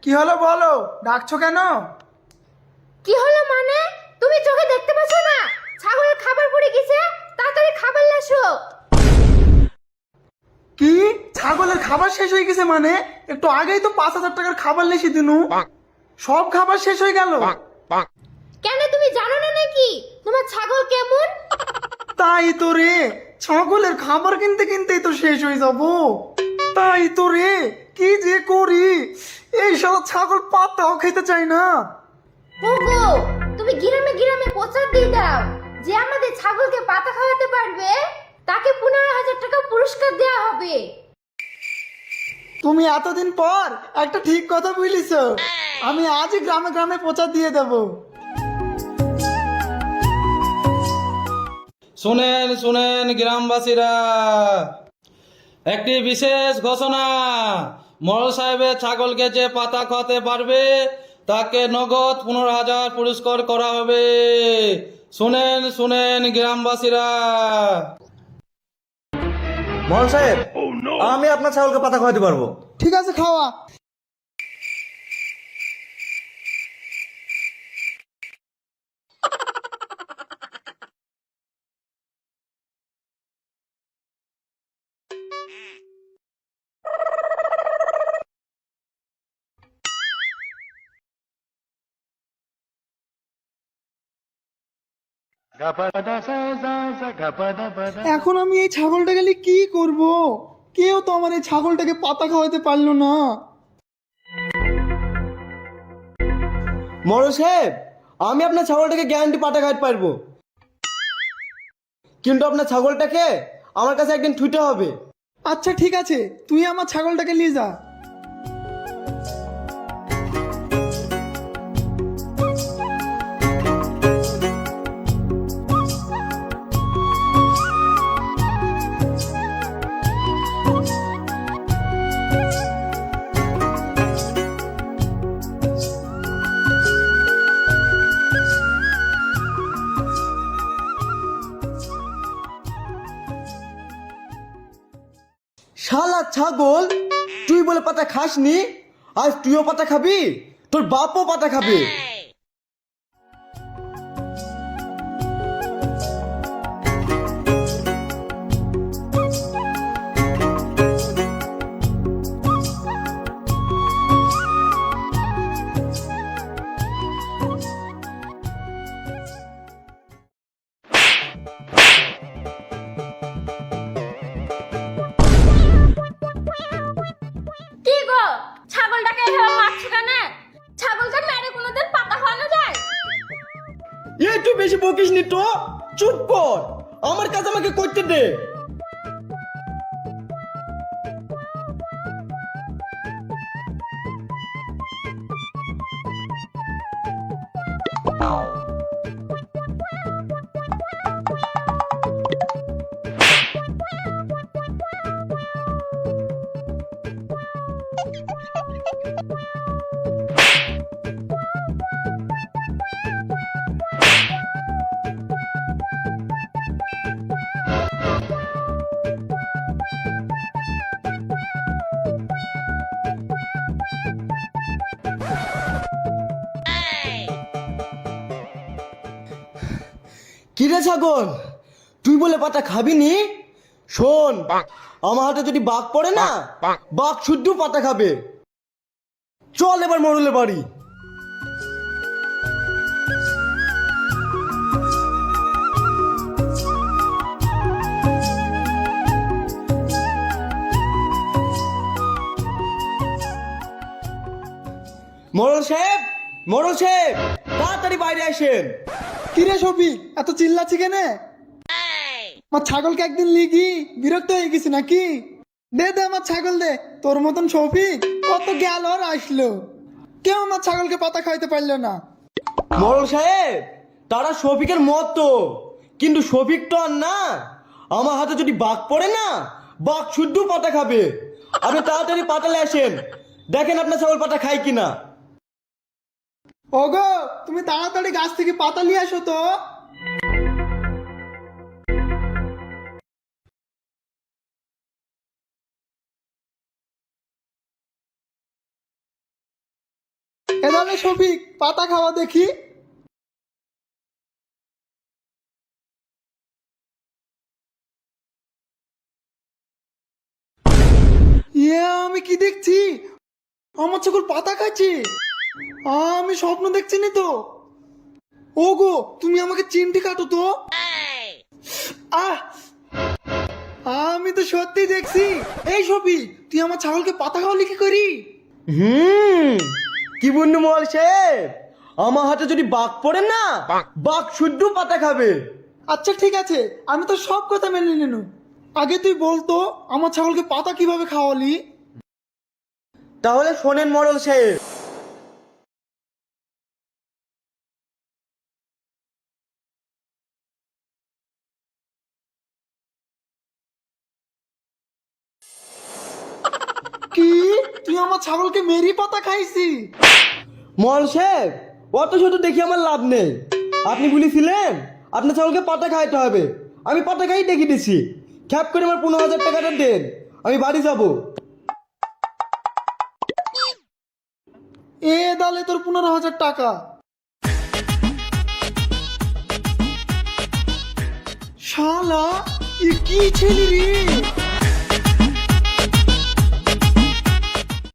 কি হলো বলো, ডাকছো কেন? কি হলো মানে? তুমি চোখে দেখতে পাচ্ছ না ছাগলের খাবার পড়ে গেছে? তাড়াতাড়ি খাবার লাসো। কি, ছাগলের খাবার শেষ হয়ে গেছে? মানে একটু আগেই তো 5,000 টাকার খাবার লেসি দিনু, সব খাবার শেষ হয়ে গেল? কেন তুমি জানো না নাকি তোমার ছাগল কেমন? তাই তো রে, ছাগলের খাবার কিনতে কিনতেই তো শেষ হয়ে যাব। তাই তো রে, কি যে করি, এই শালা ছাগল পাতাও খেতে চায় না। ওগো, তুমি গ্রামে গ্রামে প্রচার দিয়ে দাও যে আমাদের ছাগলকে পাতা খাওয়াতে পারবে তাকে 15,000 টাকা পুরস্কার দেওয়া হবে। তুমি এতদিন পর একটা ঠিক কথা বলিস, আমি আজই গ্রামে গ্রামে প্রচার দিয়ে দেব। শুনেন শুনেন গ্রামবাসীরা, একটি বিশেষ ঘোষণা। মোড়ল সাহেবের ছাগলকে যে পাতা খাওয়াতে পারবে তাকে নগদ 15,000 পুরস্কার করা হবে। শুনেন শুনেন গ্রামবাসীরা। মোহন সাহেব, আমি আপনার ছাগলকে পাতা খাওয়াতে পারবো। ঠিক আছে, খাওয়া। এখন আমি এই ছাগলটাকে নিয়ে কি করব? কেউ তো আমার এই ছাগলটাকে পাতা খাওয়াতে পারলো না। মোহন সাহেব, আমি আপনার ছাগলটাকে গ্যারান্টি পাতা খাওয়াতে পারবো, কিন্তু আপনার ছাগলটাকে আমার কাছে একদিন ছুটে হবে। আচ্ছা ঠিক আছে, তুই আমার ছাগলটাকে নিয়ে যা। শালা ছাগল, তুই বলে পাতা খাসনি, আজ তুইও পাতা খাবি, তোর বাপও পাতা খাবে। কি গো, ছাগলটাকে এভাবে মারছো কেন? ছাগলকে মেরে কোনোদিন পাতা খাওয়ানো যায়? তুই বেশি বকিস নি তো, চুপ কর, আমার কাজ আমাকে করতে দে। কিরে ছাগল, তুই বলে পাতা খাবি নি? শোন, আমার হাতে যদি বাঘ পড়ে না, বাঘ শুদ্ধ পাতা খাবে। চল এবার মরুলে বাড়ি। মোড়ল সাহেব, মোড়ল সাহেব, তাড়াতাড়ি বাইরে আসেন। কিরে শফিক, এত চিল্লাচ্ছি কেন? আমার ছাগলকে একদিন লিগি বিরক্ত হয়ে গেছি নাকি? দে দে আমার ছাগল দে। তোর মতন শফিক কত গেল আর আসলো, কেউ আমার ছাগলকে পাতা খাইতে পারলো না। মোড়ল সাহেব, তারা শফিকের মতো, কিন্তু শফিক তো আর না। আমার হাতে যদি বাঘ পড়ে না, বাঘ শুদ্ধ পাতা খাবে। আপনি তাড়াতাড়ি পাতালে আসেন, দেখেন আপনার ছাগল পাতা খায় কিনা। ওগো, তুমি তাড়াতাড়ি গাছ থেকে পাতা নিয়ে আসো তো। এদালে শফিক পাতা খাওয়া দেখি। আমি কি দেখছি? আমার ছাগল পাতা খাচ্ছে। আমি স্বপ্ন দেখছি না তো। ওগো তুমি আমাকে চিমটি কাটো তো। আহ আমি তো সত্যি দেখছি। এই শফিক তুই আমার ছাগলকে পাতা খাওয়ালি কি করি? কি বন্ধু মল সাহেব, আমার হাতে যদি বাঘ পড়ে না, বাঘ শুদ্ধ পাতা খাবে। আচ্ছা ঠিক আছে, আমি তো সব কথা মেনে নিলাম। আগে তুই বলতো আমার ছাগলকে পাতা কিভাবে খাওয়ালি? তাহলে শোনেন মরল সাহেব। কি তুই আমার ছাগলকে মেরি পাতা খাইছি? মল সাহেব অত শুধু দেখি আমার লাভ নেই। আপনি বলেছিলেন আপনার ছাগলকে পাতা খাইতে হবে, আমি পাতা খাই দেখিয়ে দিচ্ছি। খ্যাপ করে আমার 15,000 টাকাটা দেন, আমি বাড়ি যাব। এ দালে তোর 15,000 টাকা। শালা এ কি ছেলে রে?